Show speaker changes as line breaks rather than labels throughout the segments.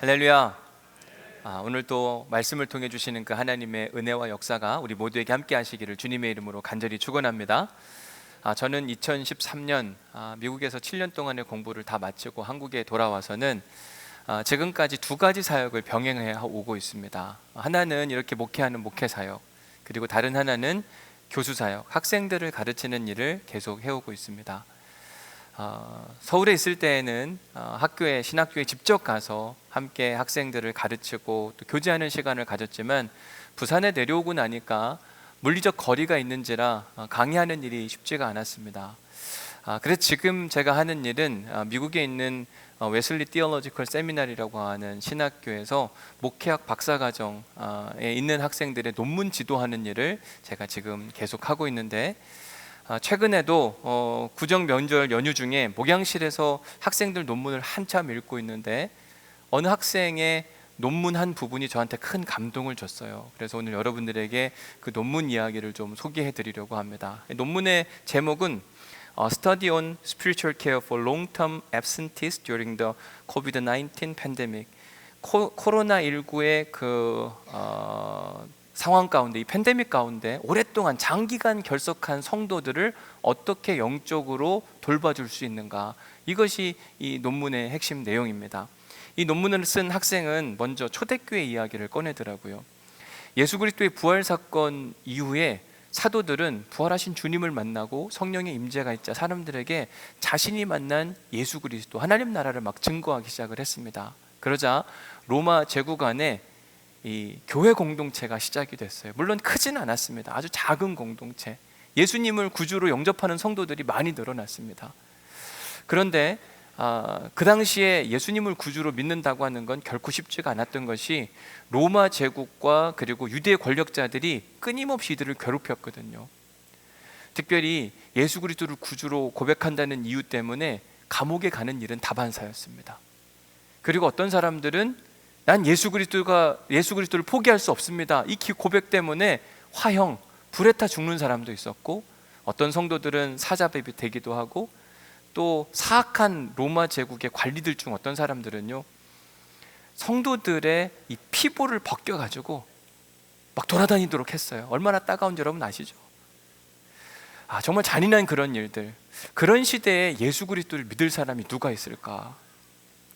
할렐루야. 오늘 또 말씀을 통해 주시는 그 하나님의 은혜와 역사가 우리 모두에게 함께 하시기를 주님의 이름으로 간절히 축원합니다. 저는 2013년 미국에서 7년 동안의 공부를 다 마치고 한국에 돌아와서는 지금까지 두 가지 사역을 병행해 오고 있습니다. 하나는 이렇게 목회하는 목회 사역, 그리고 다른 하나는 교수 사역, 학생들을 가르치는 일을 계속 해오고 있습니다. 서울에 있을 때에는 학교에 신학교에 직접 가서 함께 학생들을 가르치고 또 교제하는 시간을 가졌지만 부산에 내려오고 나니까 물리적 거리가 있는지라 강의하는 일이 쉽지가 않았습니다. 그래서 지금 제가 하는 일은 미국에 있는 웨슬리 티올로지컬 세미나리라고 하는 신학교에서 목회학 박사과정에 있는 학생들의 논문 지도하는 일을 제가 지금 계속 하고 있는데, 최근에도 구정 명절 연휴 중에 목양실에서 학생들 논문을 한참 읽고 있는데 어느 학생의 논문 한 부분이 저한테 큰 감동을 줬어요. 그래서 오늘 여러분들에게 그 논문 이야기를 좀 소개해 드리려고 합니다. 논문의 제목은 Study on Spiritual Care for Long-Term Absentees During the COVID-19 Pandemic. 코로나19의 상황 가운데, 이 팬데믹 가운데 오랫동안 장기간 결석한 성도들을 어떻게 영적으로 돌봐줄 수 있는가, 이것이 이 논문의 핵심 내용입니다. 이 논문을 쓴 학생은 먼저 초대교회 이야기를 꺼내더라고요. 예수 그리스도의 부활 사건 이후에 사도들은 부활하신 주님을 만나고 성령의 임재가 있자 사람들에게 자신이 만난 예수 그리스도, 하나님 나라를 막 증거하기 시작을 했습니다. 그러자 로마 제국 안에 이 교회 공동체가 시작이 됐어요. 물론 크진 않았습니다. 아주 작은 공동체, 예수님을 구주로 영접하는 성도들이 많이 늘어났습니다. 그런데 그 당시에 예수님을 구주로 믿는다고 하는 건 결코 쉽지가 않았던 것이, 로마 제국과 그리고 유대 권력자들이 끊임없이 이들을 괴롭혔거든요. 특별히 예수 그리스도를 구주로 고백한다는 이유 때문에 감옥에 가는 일은 다반사였습니다. 그리고 어떤 사람들은 난 예수 그리스도를 포기할 수 없습니다, 이 고백 때문에 화형, 불에 타 죽는 사람도 있었고, 어떤 성도들은 사자배비 되기도 하고, 또 사악한 로마 제국의 관리들 중 어떤 사람들은요, 성도들의 이 피부를 벗겨가지고 막 돌아다니도록 했어요. 얼마나 따가운지 여러분 아시죠? 정말 잔인한 그런 일들. 그런 시대에 예수 그리스도를 믿을 사람이 누가 있을까?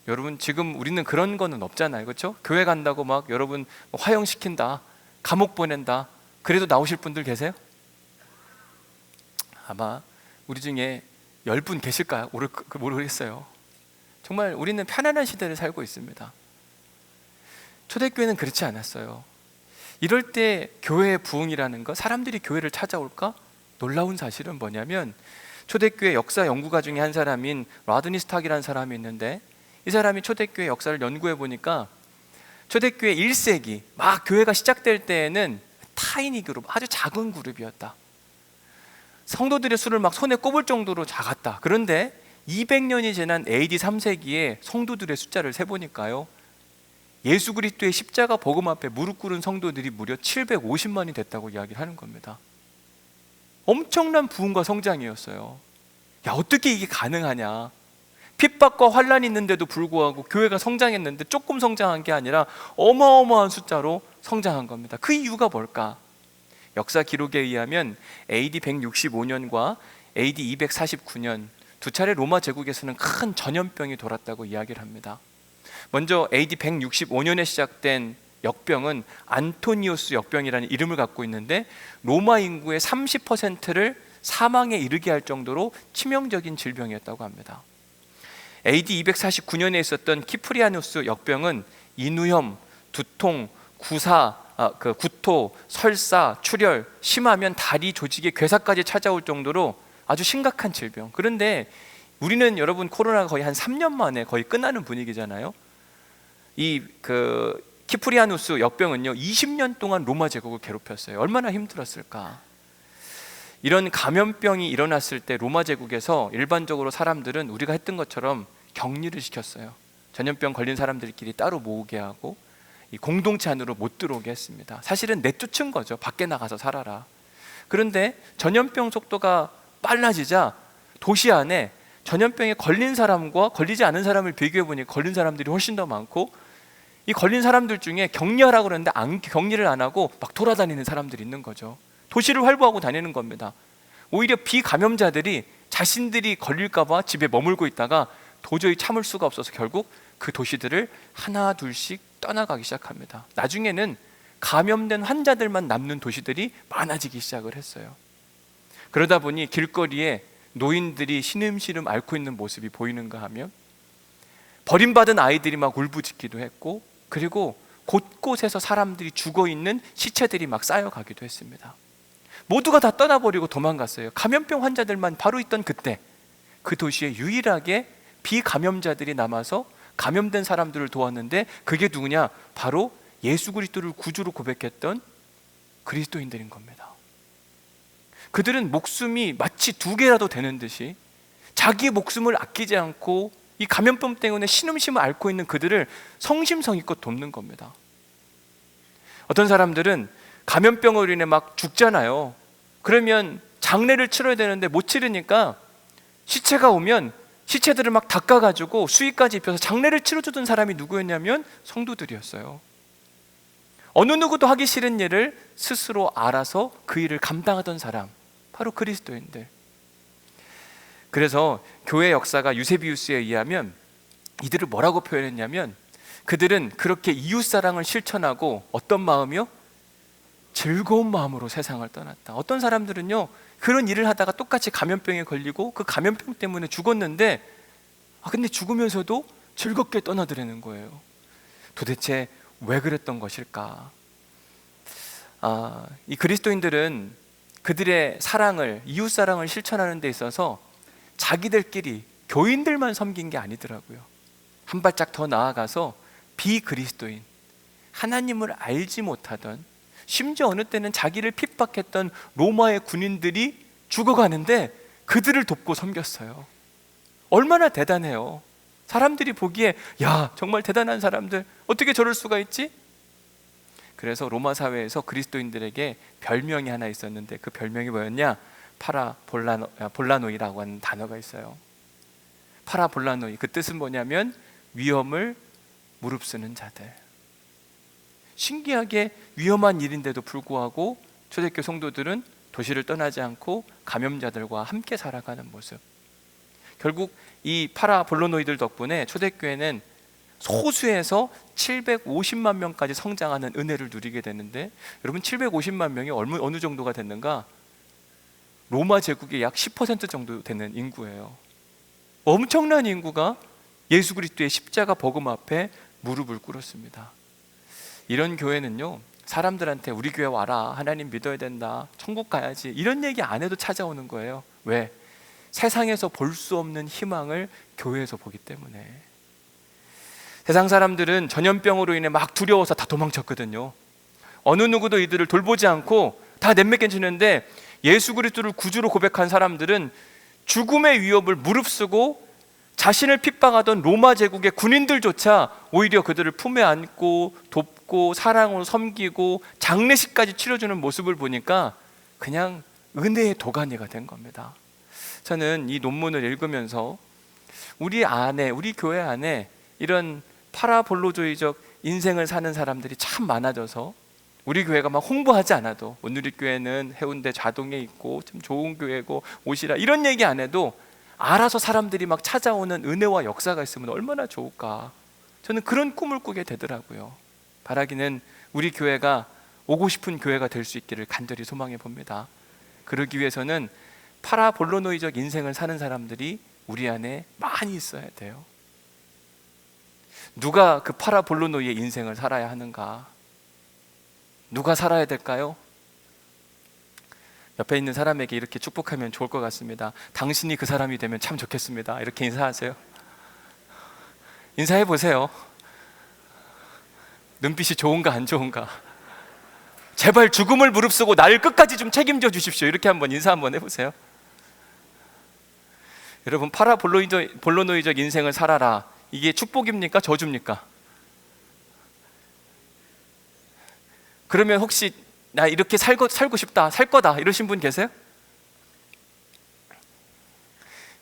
여러분, 지금 우리는 그런 거는 없잖아요, 그렇죠? 교회 간다고 막 여러분 화형시킨다, 감옥 보낸다, 그래도 나오실 분들 계세요? 아마 우리 중에 10분 계실까요? 모르겠어요. 정말 우리는 편안한 시대를 살고 있습니다. 초대교회는 그렇지 않았어요. 이럴 때 교회의 부흥이라는 거, 사람들이 교회를 찾아올까? 놀라운 사실은 뭐냐면, 초대교회 역사 연구가 중에 한 사람인 라드니 스탁이라는 사람이 있는데, 이 사람이 초대교회 역사를 연구해 보니까 초대교회 1세기 막 교회가 시작될 때에는 타이니 그룹, 아주 작은 그룹이었다. 성도들의 수를 막 손에 꼽을 정도로 작았다. 그런데 200년이 지난 AD 3세기에 성도들의 숫자를 세보니까요, 예수 그리스도의 십자가 복음 앞에 무릎 꿇은 성도들이 무려 750만이 됐다고 이야기를 하는 겁니다. 엄청난 부흥과 성장이었어요. 어떻게 이게 가능하냐? 핍박과 환란이 있는데도 불구하고 교회가 성장했는데 조금 성장한 게 아니라 어마어마한 숫자로 성장한 겁니다. 그 이유가 뭘까? 역사 기록에 의하면 AD 165년과 AD 249년 두 차례 로마 제국에서는 큰 전염병이 돌았다고 이야기를 합니다. 먼저 AD 165년에 시작된 역병은 안토니우스 역병이라는 이름을 갖고 있는데, 로마 인구의 30%를 사망에 이르게 할 정도로 치명적인 질병이었다고 합니다. AD 249년에 있었던 키프리아누스 역병은 인후염, 두통, 구토, 설사, 출혈, 심하면 다리 조직에 괴사까지 찾아올 정도로 아주 심각한 질병. 그런데 우리는 여러분, 코로나가 거의 한 3년 만에 거의 끝나는 분위기잖아요. 이 키프리아누스 역병은요, 20년 동안 로마 제국을 괴롭혔어요. 얼마나 힘들었을까? 이런 감염병이 일어났을 때 로마 제국에서 일반적으로 사람들은 우리가 했던 것처럼 격리를 시켰어요. 전염병 걸린 사람들끼리 따로 모으게 하고 이 공동체 안으로 못 들어오게 했습니다. 사실은 내쫓은 거죠. 밖에 나가서 살아라. 그런데 전염병 속도가 빨라지자 도시 안에 전염병에 걸린 사람과 걸리지 않은 사람을 비교해 보니 걸린 사람들이 훨씬 더 많고, 이 걸린 사람들 중에 격리하라고 그러는데 격리를 안 하고 막 돌아다니는 사람들이 있는 거죠. 도시를 활보하고 다니는 겁니다. 오히려 비감염자들이 자신들이 걸릴까 봐 집에 머물고 있다가 도저히 참을 수가 없어서 결국 그 도시들을 하나 둘씩 떠나가기 시작합니다. 나중에는 감염된 환자들만 남는 도시들이 많아지기 시작을 했어요. 그러다 보니 길거리에 노인들이 신음신음 앓고 있는 모습이 보이는가 하면 버림받은 아이들이 막 울부짖기도 했고, 그리고 곳곳에서 사람들이 죽어있는 시체들이 막 쌓여가기도 했습니다. 모두가 다 떠나버리고 도망갔어요. 감염병 환자들만 바로 있던 그때 그 도시에 유일하게 비감염자들이 남아서 감염된 사람들을 도왔는데, 그게 누구냐? 바로 예수 그리스도를 구주로 고백했던 그리스도인들인 겁니다. 그들은 목숨이 마치 2개라도 되는 듯이 자기의 목숨을 아끼지 않고 이 감염병 때문에 신음심을 앓고 있는 그들을 성심성의껏 돕는 겁니다. 어떤 사람들은 감염병으로 인해 막 죽잖아요. 그러면 장례를 치러야 되는데 못 치르니까 시체가 오면 시체들을 막 닦아가지고 수의까지 입혀서 장례를 치러주던 사람이 누구였냐면 성도들이었어요. 어느 누구도 하기 싫은 일을 스스로 알아서 그 일을 감당하던 사람, 바로 그리스도인들. 그래서 교회 역사가 유세비우스에 의하면 이들을 뭐라고 표현했냐면, 그들은 그렇게 이웃사랑을 실천하고 어떤 마음이요? 즐거운 마음으로 세상을 떠났다. 어떤 사람들은요, 그런 일을 하다가 똑같이 감염병에 걸리고 그 감염병 때문에 죽었는데, 근데 죽으면서도 즐겁게 떠나더라는 거예요. 도대체 왜 그랬던 것일까? 이 그리스도인들은 그들의 사랑을, 이웃사랑을 실천하는 데 있어서 자기들끼리 교인들만 섬긴 게 아니더라고요. 한 발짝 더 나아가서 비그리스도인, 하나님을 알지 못하던, 심지어 어느 때는 자기를 핍박했던 로마의 군인들이 죽어가는데 그들을 돕고 섬겼어요. 얼마나 대단해요. 사람들이 보기에 야, 정말 대단한 사람들, 어떻게 저럴 수가 있지? 그래서 로마 사회에서 그리스도인들에게 별명이 하나 있었는데, 그 별명이 뭐였냐? 파라볼라노이라고 하는 단어가 있어요. 파라볼라노이, 그 뜻은 뭐냐면 위험을 무릅쓰는 자들. 신기하게 위험한 일인데도 불구하고 초대교회 성도들은 도시를 떠나지 않고 감염자들과 함께 살아가는 모습. 결국 이 파라볼로노이들 덕분에 초대교회는 소수에서 750만 명까지 성장하는 은혜를 누리게 되는데, 여러분 750만 명이 어느 정도가 됐는가? 로마 제국의 약 10% 정도 되는 인구예요. 엄청난 인구가 예수 그리스도의 십자가 복음 앞에 무릎을 꿇었습니다. 이런 교회는요, 사람들한테 우리 교회 와라, 하나님 믿어야 된다, 천국 가야지, 이런 얘기 안 해도 찾아오는 거예요. 왜? 세상에서 볼 수 없는 희망을 교회에서 보기 때문에. 세상 사람들은 전염병으로 인해 막 두려워서 다 도망쳤거든요. 어느 누구도 이들을 돌보지 않고 다 내쫓겨지는데, 예수 그리스도를 구주로 고백한 사람들은 죽음의 위협을 무릅쓰고 자신을 핍박하던 로마 제국의 군인들조차 오히려 그들을 품에 안고 돕고 사랑으로 섬기고 장례식까지 치러주는 모습을 보니까 그냥 은혜의 도가니가 된 겁니다. 저는 이 논문을 읽으면서 우리 교회 안에 이런 파라볼로조이적 인생을 사는 사람들이 참 많아져서, 우리 교회가 막 홍보하지 않아도, 오늘 교회는 해운대 자동에 있고 참 좋은 교회고 오시라, 이런 얘기 안 해도 알아서 사람들이 막 찾아오는 은혜와 역사가 있으면 얼마나 좋을까. 저는 그런 꿈을 꾸게 되더라고요. 바라기는 우리 교회가 오고 싶은 교회가 될 수 있기를 간절히 소망해 봅니다. 그러기 위해서는 파라볼로노이적 인생을 사는 사람들이 우리 안에 많이 있어야 돼요. 누가 그 파라볼로노이의 인생을 살아야 하는가? 누가 살아야 될까요? 옆에 있는 사람에게 이렇게 축복하면 좋을 것 같습니다. 당신이 그 사람이 되면 참 좋겠습니다. 이렇게 인사하세요. 인사해 보세요. 눈빛이 좋은가 안 좋은가? 제발 죽음을 무릅쓰고 나를 끝까지 좀 책임져 주십시오. 이렇게 한번 인사 한번 해보세요. 여러분, 파라볼로노이적 인생을 살아라, 이게 축복입니까? 저주입니까? 그러면 혹시 나 이렇게 살고 싶다, 살 거다, 이러신 분 계세요?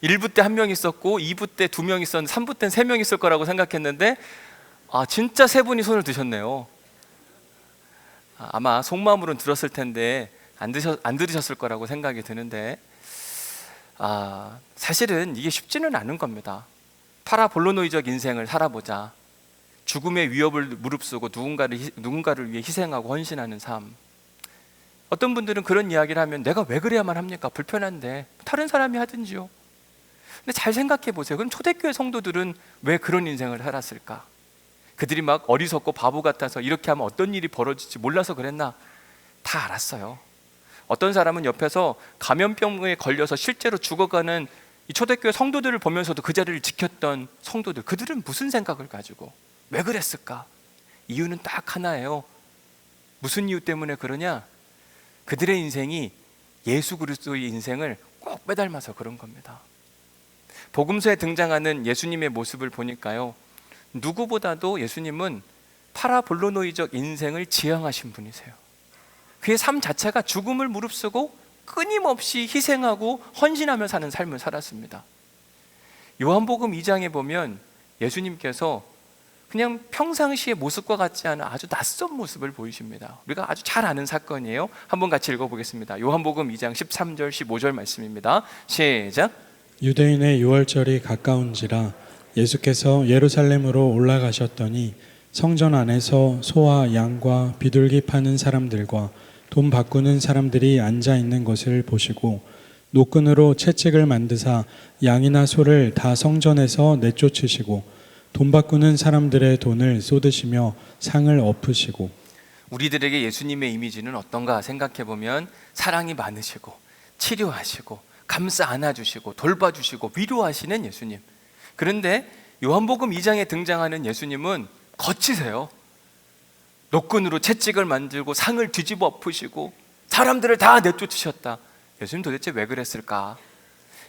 1부 때 1명 있었고 2부 때 2명 있었는데 3부 때는 3명 있을 거라고 생각했는데 진짜 세 분이 손을 드셨네요. 아마 속마음으로는 들었을 텐데 안 들으셨을 거라고 생각이 드는데, 사실은 이게 쉽지는 않은 겁니다. 파라볼로노이적 인생을 살아보자. 죽음의 위협을 무릅쓰고 누군가를 위해 희생하고 헌신하는 삶. 어떤 분들은 그런 이야기를 하면 내가 왜 그래야만 합니까? 불편한데 다른 사람이 하든지요. 근데 잘 생각해 보세요. 그럼 초대교회 성도들은 왜 그런 인생을 살았을까? 그들이 막 어리석고 바보 같아서 이렇게 하면 어떤 일이 벌어질지 몰라서 그랬나? 다 알았어요. 어떤 사람은 옆에서 감염병에 걸려서 실제로 죽어가는 이 초대교회 성도들을 보면서도 그 자리를 지켰던 성도들, 그들은 무슨 생각을 가지고 왜 그랬을까? 이유는 딱 하나예요. 무슨 이유 때문에 그러냐? 그들의 인생이 예수 그리스도의 인생을 꼭 빼닮아서 그런 겁니다. 복음서에 등장하는 예수님의 모습을 보니까요, 누구보다도 예수님은 파라볼로노이적 인생을 지향하신 분이세요. 그의 삶 자체가 죽음을 무릅쓰고 끊임없이 희생하고 헌신하며 사는 삶을 살았습니다. 요한복음 2장에 보면 예수님께서 그냥 평상시의 모습과 같지 않은 아주 낯선 모습을 보이십니다. 우리가 아주 잘 아는 사건이에요. 한번 같이 읽어보겠습니다. 요한복음 2장 13절 15절 말씀입니다. 시작.
유대인의 유월절이 가까운지라 예수께서 예루살렘으로 올라가셨더니 성전 안에서 소와 양과 비둘기 파는 사람들과 돈 바꾸는 사람들이 앉아 있는 것을 보시고 노끈으로 채찍을 만드사 양이나 소를 다 성전에서 내쫓으시고 돈 바꾸는 사람들의 돈을 쏟으시며 상을 엎으시고.
우리들에게 예수님의 이미지는 어떤가 생각해 보면 사랑이 많으시고 치료하시고 감싸 안아주시고 돌봐주시고 위로하시는 예수님. 그런데 요한복음 2장에 등장하는 예수님은 거치세요. 노끈으로 채찍을 만들고 상을 뒤집어 엎으시고 사람들을 다 내쫓으셨다. 예수님 도대체 왜 그랬을까?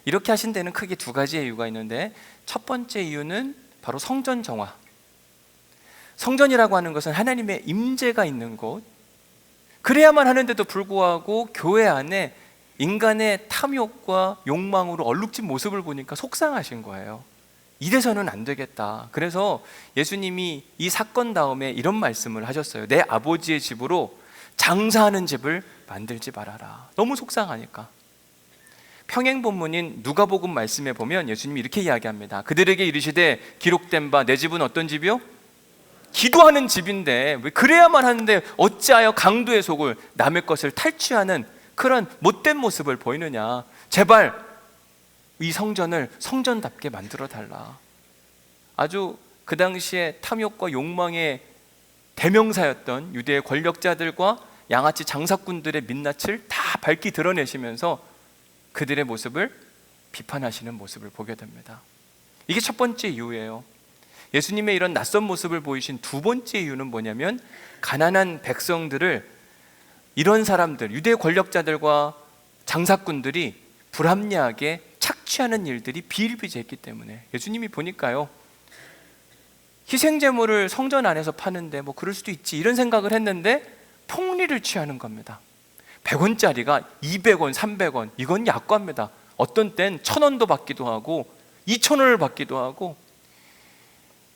이렇게 하신 데는 크게 두 가지의 이유가 있는데, 첫 번째 이유는 바로 성전 정화. 성전이라고 하는 것은 하나님의 임재가 있는 곳, 그래야만 하는데도 불구하고 교회 안에 인간의 탐욕과 욕망으로 얼룩진 모습을 보니까 속상하신 거예요. 이래서는 안 되겠다. 그래서 예수님이 이 사건 다음에 이런 말씀을 하셨어요. 내 아버지의 집으로 장사하는 집을 만들지 말아라. 너무 속상하니까. 평행 본문인 누가복음 말씀에 보면 예수님이 이렇게 이야기합니다. 그들에게 이르시되 기록된 바 내 집은 어떤 집이요? 기도하는 집인데 왜 그래야만 하는데 어찌하여 강도의 속을 남의 것을 탈취하는 그런 못된 모습을 보이느냐. 제발 이 성전을 성전답게 만들어 달라. 아주 그 당시에 탐욕과 욕망의 대명사였던 유대의 권력자들과 양아치 장사꾼들의 민낯을 다 밝히 드러내시면서 그들의 모습을 비판하시는 모습을 보게 됩니다. 이게 첫 번째 이유예요. 예수님의 이런 낯선 모습을 보이신 두 번째 이유는 뭐냐면, 가난한 백성들을 이런 사람들, 유대 권력자들과 장사꾼들이 불합리하게 착취하는 일들이 비일비재했기 때문에. 예수님이 보니까요, 희생제물을 성전 안에서 파는데 뭐 그럴 수도 있지 이런 생각을 했는데 폭리를 취하는 겁니다. 100원짜리가 200원, 300원, 이건 약과입니다. 어떤 땐 1,000원도 받기도 하고 2,000원을 받기도 하고.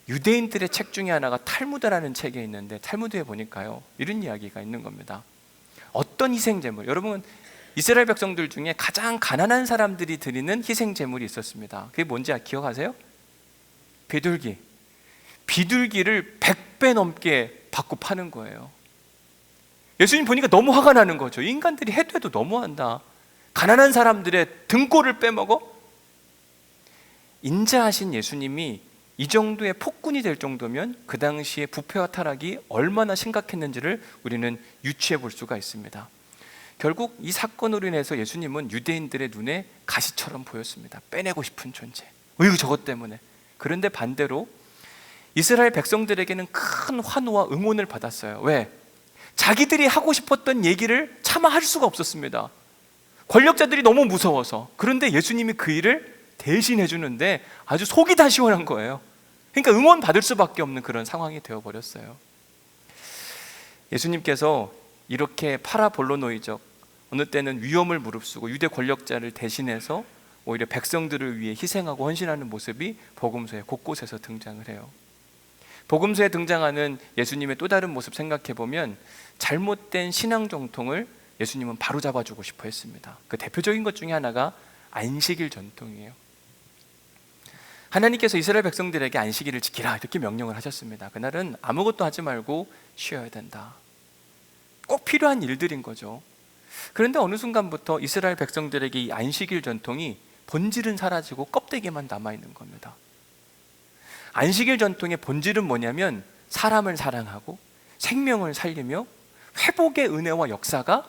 유대인들의 책 중에 하나가 탈무드라는 책에 있는데, 탈무드에 보니까요 이런 이야기가 있는 겁니다. 어떤 희생제물, 여러분 이스라엘 백성들 중에 가장 가난한 사람들이 드리는 희생제물이 있었습니다. 그게 뭔지 기억하세요? 비둘기를 100배 넘게 받고 파는 거예요. 예수님 보니까 너무 화가 나는 거죠. 인간들이 해도 해도 너무한다. 가난한 사람들의 등골을 빼먹어? 인자하신 예수님이 이 정도의 폭군이 될 정도면 그 당시에 부패와 타락이 얼마나 심각했는지를 우리는 유추해 볼 수가 있습니다. 결국 이 사건으로 인해서 예수님은 유대인들의 눈에 가시처럼 보였습니다. 빼내고 싶은 존재. 왜 저것 때문에? 그런데 반대로 이스라엘 백성들에게는 큰 환호와 응원을 받았어요. 왜? 자기들이 하고 싶었던 얘기를 차마 할 수가 없었습니다. 권력자들이 너무 무서워서. 그런데 예수님이 그 일을 대신해 주는데 아주 속이 다 시원한 거예요. 그러니까 응원 받을 수밖에 없는 그런 상황이 되어버렸어요. 예수님께서 이렇게 파라볼로노이적, 어느 때는 위험을 무릅쓰고 유대 권력자를 대신해서 오히려 백성들을 위해 희생하고 헌신하는 모습이 복음서에 곳곳에서 등장을 해요. 복음서에 등장하는 예수님의 또 다른 모습 생각해 보면 잘못된 신앙 정통을 예수님은 바로 잡아주고 싶어 했습니다. 그 대표적인 것 중에 하나가 안식일 전통이에요. 하나님께서 이스라엘 백성들에게 안식일을 지키라 이렇게 명령을 하셨습니다. 그날은 아무것도 하지 말고 쉬어야 된다. 꼭 필요한 일들인 거죠. 그런데 어느 순간부터 이스라엘 백성들에게 이 안식일 전통이 본질은 사라지고 껍데기만 남아있는 겁니다. 안식일 전통의 본질은 뭐냐면 사람을 사랑하고 생명을 살리며 회복의 은혜와 역사가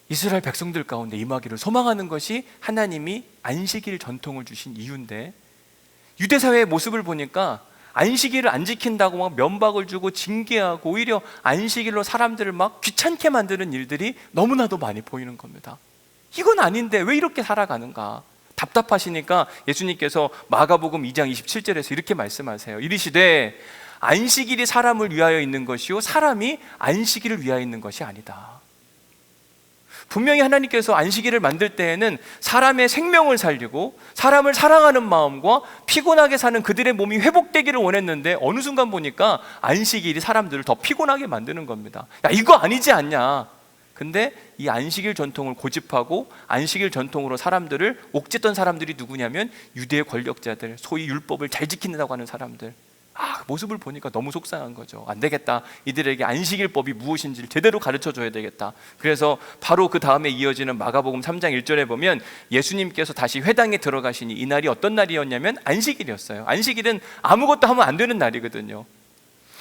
이스라엘 백성들 가운데 임하기를 소망하는 것이 하나님이 안식일 전통을 주신 이유인데, 유대 사회의 모습을 보니까 안식일을 안 지킨다고 막 면박을 주고 징계하고 오히려 안식일로 사람들을 막 귀찮게 만드는 일들이 너무나도 많이 보이는 겁니다. 이건 아닌데 왜 이렇게 살아가는가? 답답하시니까 예수님께서 마가복음 2장 27절에서 이렇게 말씀하세요. 이르시되 안식일이 사람을 위하여 있는 것이요 사람이 안식일을 위하여 있는 것이 아니다. 분명히 하나님께서 안식일을 만들 때에는 사람의 생명을 살리고 사람을 사랑하는 마음과 피곤하게 사는 그들의 몸이 회복되기를 원했는데 어느 순간 보니까 안식일이 사람들을 더 피곤하게 만드는 겁니다. 야, 이거 아니지 않냐? 근데 이 안식일 전통을 고집하고 안식일 전통으로 사람들을 옥죄던 사람들이 누구냐면 유대의 권력자들, 소위 율법을 잘 지킨다고 하는 사람들. 그 모습을 보니까 너무 속상한 거죠. 안 되겠다. 이들에게 안식일법이 무엇인지를 제대로 가르쳐 줘야 되겠다. 그래서 바로 그 다음에 이어지는 마가복음 3장 1절에 보면 예수님께서 다시 회당에 들어가시니 이날이 어떤 날이었냐면 안식일이었어요. 안식일은 아무것도 하면 안 되는 날이거든요.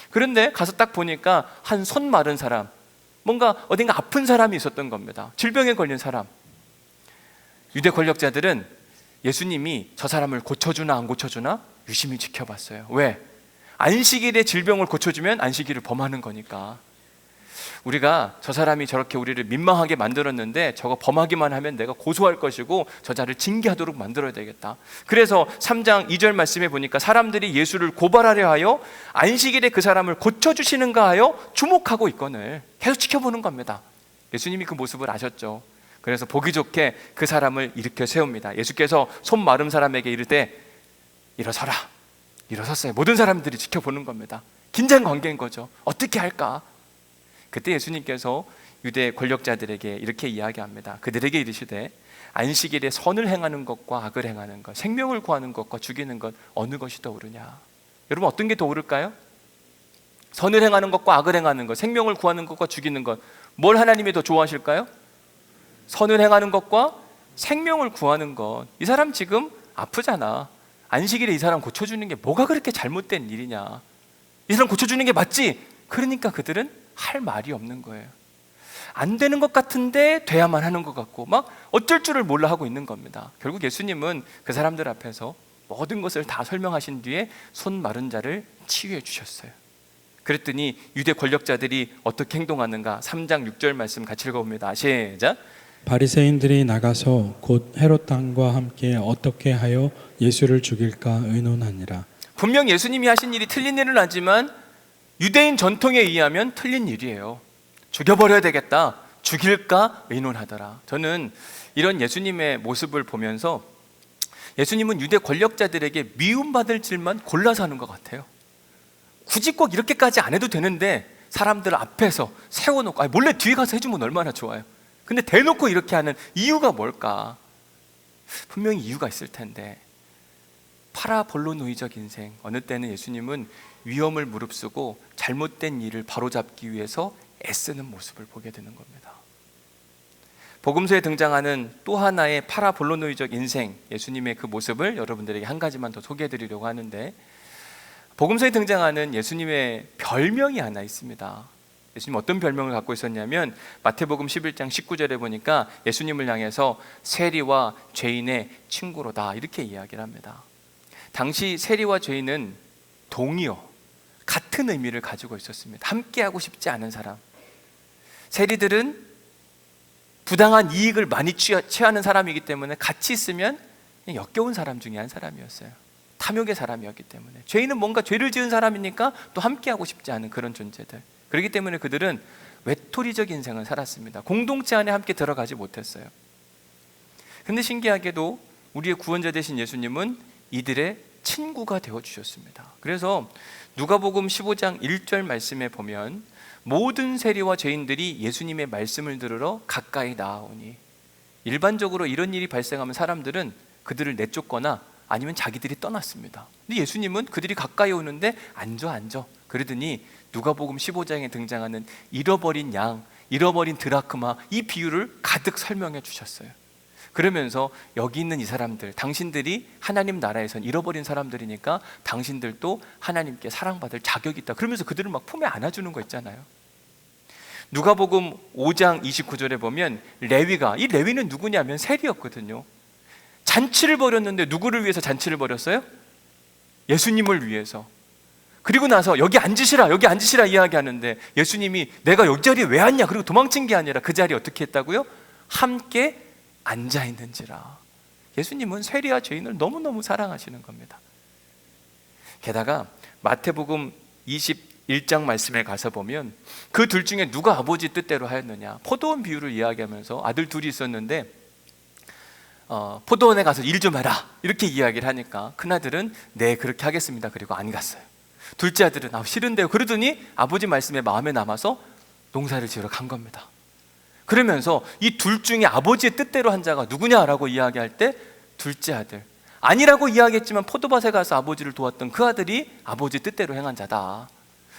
그런데 가서 딱 보니까 한 손 마른 사람, 뭔가 어딘가 아픈 사람이 있었던 겁니다. 질병에 걸린 사람. 유대 권력자들은 예수님이 저 사람을 고쳐주나 안 고쳐주나 유심히 지켜봤어요. 왜? 안식일에 질병을 고쳐주면 안식일을 범하는 거니까. 우리가 저 사람이 저렇게 우리를 민망하게 만들었는데 저거 범하기만 하면 내가 고소할 것이고 저자를 징계하도록 만들어야 되겠다. 그래서 3장 2절 말씀에 보니까 사람들이 예수를 고발하려 하여 안식일에 그 사람을 고쳐주시는가 하여 주목하고 있거늘 계속 지켜보는 겁니다. 예수님이 그 모습을 아셨죠. 그래서 보기 좋게 그 사람을 일으켜 세웁니다. 예수께서 손 마른 사람에게 이르되 일어서라. 일어섰어요. 모든 사람들이 지켜보는 겁니다. 긴장 관계인 거죠. 어떻게 할까? 그때 예수님께서 유대 권력자들에게 이렇게 이야기합니다. 그들에게 이르시되 안식일에 선을 행하는 것과 악을 행하는 것, 생명을 구하는 것과 죽이는 것 어느 것이 더 옳으냐? 여러분 어떤 게 더 옳을까요? 선을 행하는 것과 악을 행하는 것, 생명을 구하는 것과 죽이는 것, 뭘 하나님이 더 좋아하실까요? 선을 행하는 것과 생명을 구하는 것. 이 사람 지금 아프잖아. 안식일에 이 사람 고쳐주는 게 뭐가 그렇게 잘못된 일이냐? 이 사람 고쳐주는 게 맞지? 그러니까 그들은 할 말이 없는 거예요. 안 되는 것 같은데 돼야만 하는 것 같고 막 어쩔 줄을 몰라 하고 있는 겁니다. 결국 예수님은 그 사람들 앞에서 모든 것을 다 설명하신 뒤에 손 마른 자를 치유해 주셨어요. 그랬더니 유대 권력자들이 어떻게 행동하는가? 3장 6절 말씀 같이 읽어봅니다. 시작.
바리새인들이 나가서 곧 헤롯 왕과 함께 어떻게 하여 예수를 죽일까 의논하니라.
분명 예수님이 하신 일이 틀린 일은 아니지만 유대인 전통에 의하면 틀린 일이에요. 죽여버려야 되겠다. 죽일까 의논하더라. 저는 이런 예수님의 모습을 보면서 예수님은 유대 권력자들에게 미움받을 질만 골라서 하는 것 같아요. 굳이 꼭 이렇게까지 안 해도 되는데 사람들 앞에서 세워놓고 몰래 뒤에 가서 해주면 얼마나 좋아요. 근데 대놓고 이렇게 하는 이유가 뭘까? 분명히 이유가 있을 텐데. 파라볼로노이적 인생. 어느 때는 예수님은 위험을 무릅쓰고 잘못된 일을 바로잡기 위해서 애쓰는 모습을 보게 되는 겁니다. 복음서에 등장하는 또 하나의 파라볼로노이적 인생, 예수님의 그 모습을 여러분들에게 한 가지만 더 소개해드리려고 하는데, 복음서에 등장하는 예수님의 별명이 하나 있습니다. 예수님 어떤 별명을 갖고 있었냐면 마태복음 11장 19절에 보니까 예수님을 향해서 세리와 죄인의 친구로다 이렇게 이야기를 합니다. 당시 세리와 죄인은 동의어, 같은 의미를 가지고 있었습니다. 함께하고 싶지 않은 사람. 세리들은 부당한 이익을 많이 취하는 사람이기 때문에 같이 있으면 그냥 역겨운 사람 중에 한 사람이었어요. 탐욕의 사람이었기 때문에. 죄인은 뭔가 죄를 지은 사람이니까 또 함께하고 싶지 않은 그런 존재들. 그렇기 때문에 그들은 외톨이적 인생을 살았습니다. 공동체 안에 함께 들어가지 못했어요. 근데 신기하게도 우리의 구원자 되신 예수님은 이들의 친구가 되어주셨습니다. 그래서 누가복음 15장 1절 말씀에 보면 모든 세리와 죄인들이 예수님의 말씀을 들으러 가까이 나아오니, 일반적으로 이런 일이 발생하면 사람들은 그들을 내쫓거나 아니면 자기들이 떠났습니다. 근데 예수님은 그들이 가까이 오는데 앉아 그러더니 누가복음 15장에 등장하는 잃어버린 양, 잃어버린 드라크마, 이 비유를 가득 설명해 주셨어요. 그러면서 여기 있는 이 사람들, 당신들이 하나님 나라에선 잃어버린 사람들이니까 당신들도 하나님께 사랑받을 자격이 있다. 그러면서 그들을 막 품에 안아주는 거 있잖아요. 누가복음 5장 29절에 보면 레위가, 이 레위는 누구냐면 세리였거든요. 잔치를 벌였는데 누구를 위해서 잔치를 벌였어요? 예수님을 위해서. 그리고 나서 여기 앉으시라 이야기하는데 예수님이 내가 여기 자리에 왜 앉냐, 그리고 도망친 게 아니라 그 자리에 어떻게 했다고요? 함께 앉아있는지라. 예수님은 세리와 죄인을 너무너무 사랑하시는 겁니다. 게다가 마태복음 21장 말씀에 가서 보면 그 둘 중에 누가 아버지 뜻대로 하였느냐, 포도원 비유를 이야기하면서 아들 둘이 있었는데 포도원에 가서 일 좀 해라 이렇게 이야기를 하니까 큰아들은 네 그렇게 하겠습니다 그리고 안 갔어요. 둘째 아들은 싫은데요 그러더니 아버지 말씀에 마음에 남아서 농사를 지으러 간 겁니다. 그러면서 이 둘 중에 아버지의 뜻대로 한 자가 누구냐라고 이야기할 때 둘째 아들, 아니라고 이야기했지만 포도밭에 가서 아버지를 도왔던 그 아들이 아버지 뜻대로 행한 자다.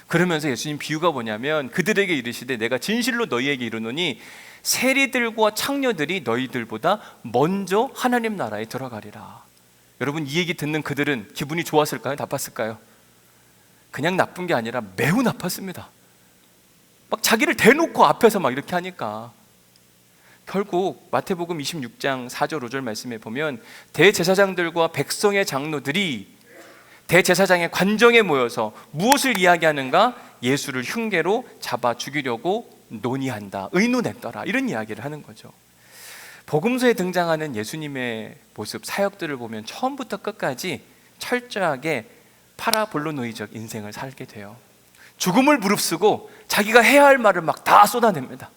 그러면서 예수님 비유가 뭐냐면 그들에게 이르시되 내가 진실로 너희에게 이르노니 세리들과 창녀들이 너희들보다 먼저 하나님 나라에 들어가리라. 여러분, 이 얘기 듣는 그들은 기분이 좋았을까요? 나빴을까요? 그냥 나쁜 게 아니라 매우 나빴습니다. 막 자기를 대놓고 앞에서 막 이렇게 하니까 결국 마태복음 26장 4절 5절 말씀에 보면 대제사장들과 백성의 장로들이 대제사장의 관정에 모여서 무엇을 이야기하는가? 예수를 흉계로 잡아 죽이려고 논의한다, 의논했더라, 이런 이야기를 하는 거죠. 복음서에 등장하는 예수님의 모습, 사역들을 보면 처음부터 끝까지 철저하게 파라볼로노이적 인생을 살게 돼요. 죽음을 무릅쓰고 자기가 해야 할 말을 막 다 쏟아냅니다.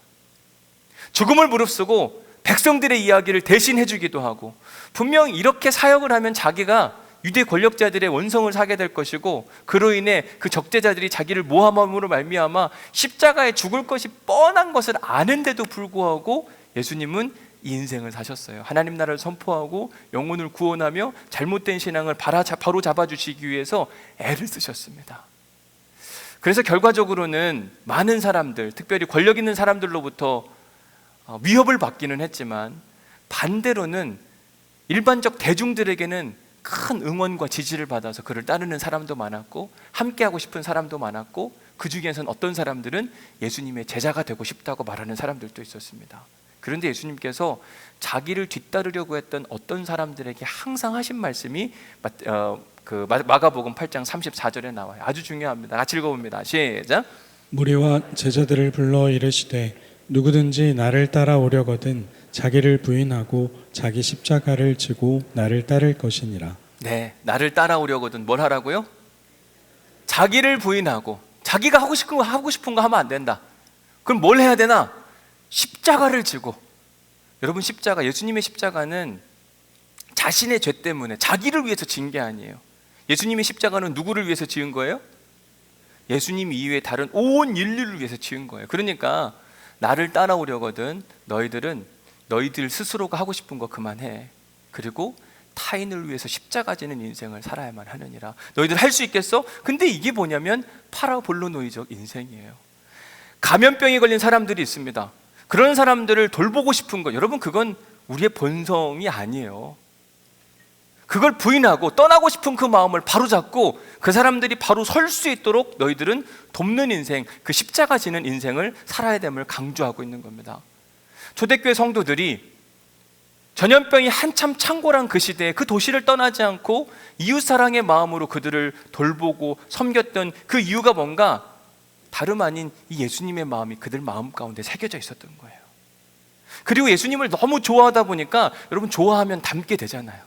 죽음을 무릅쓰고 백성들의 이야기를 대신 해주기도 하고, 분명 이렇게 사역을 하면 자기가 유대 권력자들의 원성을 사게 될 것이고 그로 인해 그 적대자들이 자기를 모함함으로 말미암아 십자가에 죽을 것이 뻔한 것을 아는데도 불구하고 예수님은 이 인생을 사셨어요. 하나님 나라를 선포하고 영혼을 구원하며 잘못된 신앙을 바로 잡아주시기 위해서 애를 쓰셨습니다. 그래서 결과적으로는 많은 사람들, 특별히 권력 있는 사람들로부터 위협을 받기는 했지만 반대로는 일반적 대중들에게는 큰 응원과 지지를 받아서 그를 따르는 사람도 많았고 함께하고 싶은 사람도 많았고, 그 중에서는 어떤 사람들은 예수님의 제자가 되고 싶다고 말하는 사람들도 있었습니다. 그런데 예수님께서 자기를 뒤따르려고 했던 어떤 사람들에게 항상 하신 말씀이 마가복음 8장 34절에 나와요. 아주 중요합니다. 같이 읽어봅니다. 시작.
무리와 제자들을 불러 이르시되 누구든지 나를 따라오려거든 자기를 부인하고 자기 십자가를 지고 나를 따를 것이니라.
네, 나를 따라오려거든 뭘 하라고요? 자기를 부인하고, 자기가 하고 싶은 거 하면 안 된다. 그럼 뭘 해야 되나? 십자가를 지고. 여러분, 예수님의 십자가는 자신의 죄 때문에 자기를 위해서 진 게 아니에요. 예수님의 십자가는 누구를 위해서 지은 거예요? 예수님 이외에 다른 온 인류를 위해서 지은 거예요. 그러니까 나를 따라오려거든 너희들 스스로가 하고 싶은 거 그만해. 그리고 타인을 위해서 십자가 지는 인생을 살아야만 하느니라. 너희들 할 수 있겠어? 근데 이게 뭐냐면 파라볼로노이적 인생이에요. 감염병에 걸린 사람들이 있습니다. 그런 사람들을 돌보고 싶은 거, 여러분 그건 우리의 본성이 아니에요. 그걸 부인하고 떠나고 싶은 그 마음을 바로 잡고 그 사람들이 바로 설 수 있도록 너희들은 돕는 인생, 그 십자가 지는 인생을 살아야 됨을 강조하고 있는 겁니다. 초대교회 성도들이 전염병이 한참 창궐한 그 시대에 그 도시를 떠나지 않고 이웃사랑의 마음으로 그들을 돌보고 섬겼던 그 이유가 뭔가? 다름 아닌 이 예수님의 마음이 그들 마음 가운데 새겨져 있었던 거예요. 그리고 예수님을 너무 좋아하다 보니까 여러분, 좋아하면 닮게 되잖아요.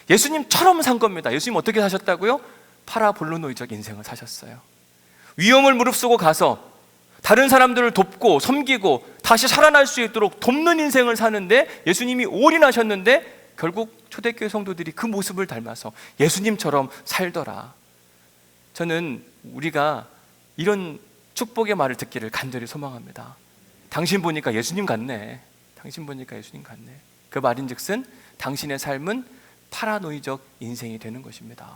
예수님처럼 산 겁니다. 예수님 어떻게 사셨다고요? 파라볼로노이적 인생을 사셨어요. 위험을 무릅쓰고 가서 다른 사람들을 돕고 섬기고 다시 살아날 수 있도록 돕는 인생을 사는데 예수님이 올인하셨는데 결국 초대교회 성도들이 그 모습을 닮아서 예수님처럼 살더라. 저는 우리가 이런 축복의 말을 듣기를 간절히 소망합니다. 당신 보니까 예수님 같네. 당신 보니까 예수님 같네. 그 말인즉슨 당신의 삶은 파라노이적 인생이 되는 것입니다.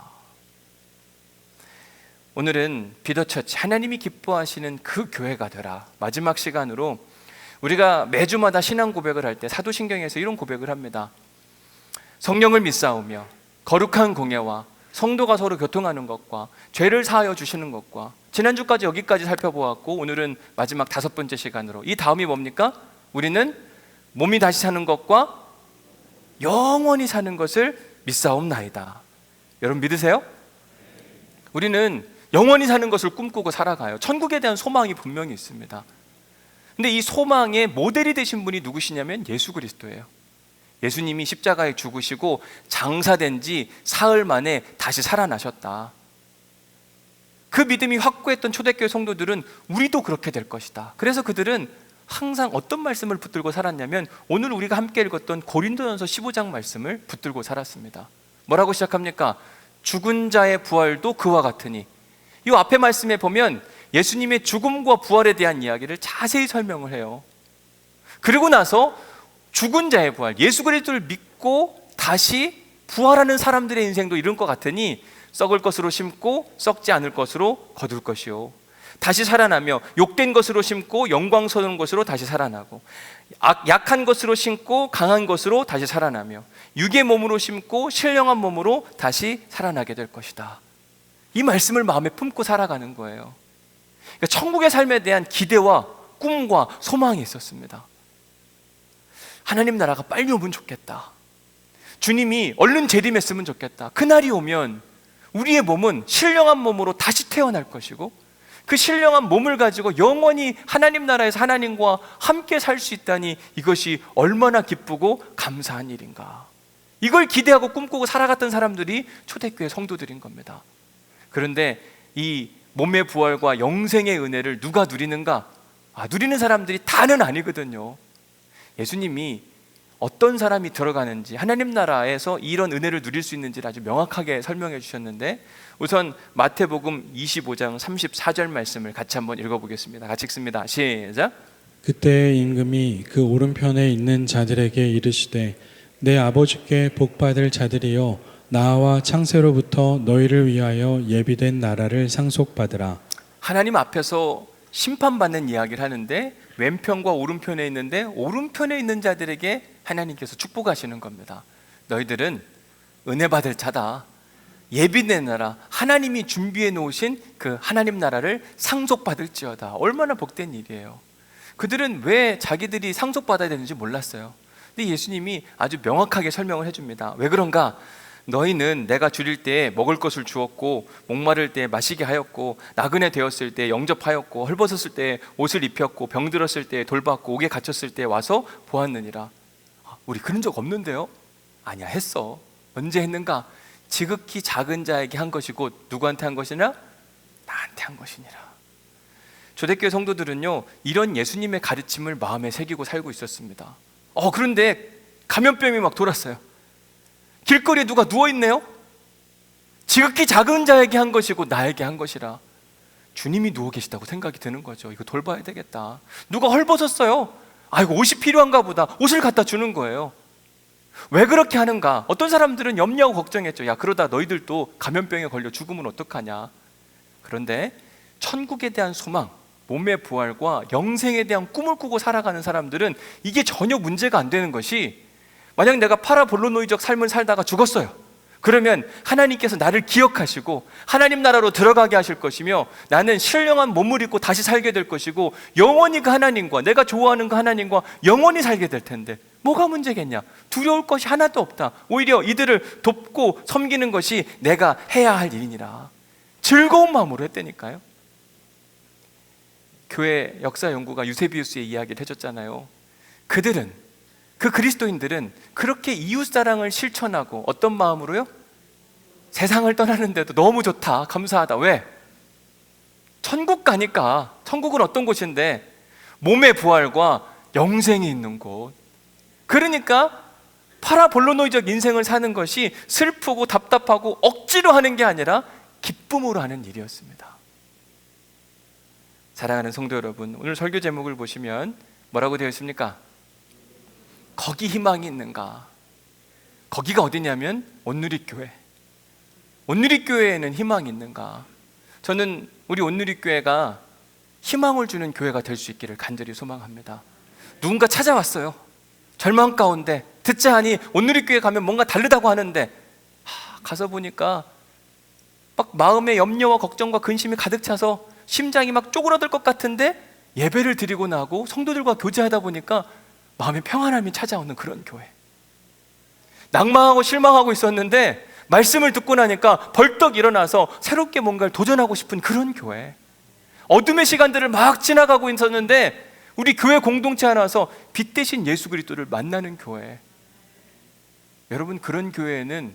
오늘은 비더처치, 하나님이 기뻐하시는 그 교회가 되라. 마지막 시간으로 우리가 매주마다 신앙 고백을 할 때 사도신경에서 이런 고백을 합니다. 성령을 믿사오며 거룩한 공예와 성도가 서로 교통하는 것과 죄를 사하여 주시는 것과, 지난주까지 여기까지 살펴보았고 오늘은 마지막 5번째 시간으로 이 다음이 뭡니까? 우리는 몸이 다시 사는 것과 영원히 사는 것을 믿사옵나이다. 여러분 믿으세요? 우리는 영원히 사는 것을 꿈꾸고 살아가요. 천국에 대한 소망이 분명히 있습니다. 근데 이 소망의 모델이 되신 분이 누구시냐면 예수 그리스도예요. 예수님이 십자가에 죽으시고 장사된 지 사흘 만에 다시 살아나셨다. 그 믿음이 확고했던 초대교회 성도들은 우리도 그렇게 될 것이다. 그래서 그들은 항상 어떤 말씀을 붙들고 살았냐면 오늘 우리가 함께 읽었던 고린도전서 15장 말씀을 붙들고 살았습니다. 뭐라고 시작합니까? 죽은 자의 부활도 그와 같으니. 이 앞에 말씀에 보면 예수님의 죽음과 부활에 대한 이야기를 자세히 설명을 해요. 그리고 나서 죽은 자의 부활, 예수 그리스도를 믿고 다시 부활하는 사람들의 인생도 이런 것 같으니 썩을 것으로 심고 썩지 않을 것으로 거둘 것이요, 다시 살아나며 욕된 것으로 심고 영광스러운 것으로 다시 살아나고, 약한 것으로 심고 강한 것으로 다시 살아나며 육의 몸으로 심고 신령한 몸으로 다시 살아나게 될 것이다. 이 말씀을 마음에 품고 살아가는 거예요. 그러니까 천국의 삶에 대한 기대와 꿈과 소망이 있었습니다. 하나님 나라가 빨리 오면 좋겠다. 주님이 얼른 재림했으면 좋겠다. 그날이 오면 우리의 몸은 신령한 몸으로 다시 태어날 것이고 그 신령한 몸을 가지고 영원히 하나님 나라에서 하나님과 함께 살 수 있다니 이것이 얼마나 기쁘고 감사한 일인가. 이걸 기대하고 꿈꾸고 살아갔던 사람들이 초대교회 성도들인 겁니다. 그런데 이 몸의 부활과 영생의 은혜를 누가 누리는가? 누리는 사람들이 다는 아니거든요. 예수님이 어떤 사람이 들어가는지, 하나님 나라에서 이런 은혜를 누릴 수 있는지를 아주 명확하게 설명해 주셨는데, 우선 마태복음 25장 34절 말씀을 같이 한번 읽어보겠습니다. 같이 읽습니다. 시작.
그때 임금이 그 오른편에 있는 자들에게 이르시되 내 아버지께 복받을 자들이여 나와 창세로부터 너희를 위하여 예비된 나라를 상속받으라. 하나님
앞에서 심판받는 이야기를 하는데 왼편과 오른편에 있는데 오른편에 있는 자들에게 하나님께서 축복하시는 겁니다. 너희들은 은혜 받을 자다. 예비된 나라, 하나님이 준비해 놓으신 그 하나님 나라를 상속받을지어다. 얼마나 복된 일이에요. 그들은 왜 자기들이 상속받아야 되는지 몰랐어요. 근데 예수님이 아주 명확하게 설명을 해줍니다. 왜 그런가? 너희는 내가 줄일 때 먹을 것을 주었고, 목마를 때 마시게 하였고, 나그네 되었을 때 영접하였고, 헐벗었을 때 옷을 입혔고, 병들었을 때 돌봤고, 옥에 갇혔을 때 와서 보았느니라. 우리 그런 적 없는데요? 아니야, 했어. 언제 했는가? 지극히 작은 자에게 한 것이고 누구한테 한 것이냐? 나한테 한 것이니라. 초대교회 성도들은요, 이런 예수님의 가르침을 마음에 새기고 살고 있었습니다. 그런데 감염병이 막 돌았어요. 길거리에 누가 누워있네요? 지극히 작은 자에게 한 것이고 나에게 한 것이라. 주님이 누워 계시다고 생각이 드는 거죠. 이거 돌봐야 되겠다. 누가 헐벗었어요. 이거 옷이 필요한가 보다. 옷을 갖다 주는 거예요. 왜 그렇게 하는가? 어떤 사람들은 염려하고 걱정했죠. 야, 그러다 너희들도 감염병에 걸려 죽으면 어떡하냐. 그런데 천국에 대한 소망, 몸의 부활과 영생에 대한 꿈을 꾸고 살아가는 사람들은 이게 전혀 문제가 안 되는 것이, 만약 내가 파라볼로노이적 삶을 살다가 죽었어요. 그러면 하나님께서 나를 기억하시고 하나님 나라로 들어가게 하실 것이며, 나는 신령한 몸을 입고 다시 살게 될 것이고, 영원히 그 하나님과, 내가 좋아하는 그 하나님과 영원히 살게 될 텐데 뭐가 문제겠냐? 두려울 것이 하나도 없다. 오히려 이들을 돕고 섬기는 것이 내가 해야 할 일이니라. 즐거운 마음으로 했다니까요. 교회 역사 연구가 유세비우스의 이야기를 해줬잖아요. 그 그리스도인들은 그렇게 이웃사랑을 실천하고 어떤 마음으로요? 세상을 떠나는데도 너무 좋다, 감사하다. 왜? 천국 가니까. 천국은 어떤 곳인데? 몸의 부활과 영생이 있는 곳. 그러니까 파라볼로노이적 인생을 사는 것이 슬프고 답답하고 억지로 하는 게 아니라 기쁨으로 하는 일이었습니다. 사랑하는 성도 여러분, 오늘 설교 제목을 보시면 뭐라고 되어 있습니까? 거기 희망이 있는가? 거기가 어디냐면 온누리교회. 온누리교회에는 희망이 있는가? 저는 우리 온누리교회가 희망을 주는 교회가 될 수 있기를 간절히 소망합니다. 누군가 찾아왔어요. 절망 가운데 듣자 하니 온누리교회 가면 뭔가 다르다고 하는데 가서 보니까 막 마음에 염려와 걱정과 근심이 가득 차서 심장이 막 쪼그라들 것 같은데 예배를 드리고 나고 성도들과 교제하다 보니까 마음의 평안함이 찾아오는 그런 교회. 낭망하고 실망하고 있었는데 말씀을 듣고 나니까 벌떡 일어나서 새롭게 뭔가를 도전하고 싶은 그런 교회. 어둠의 시간들을 막 지나가고 있었는데 우리 교회 공동체 하나 와서 빛 대신 예수 그리스도를 만나는 교회. 여러분, 그런 교회에는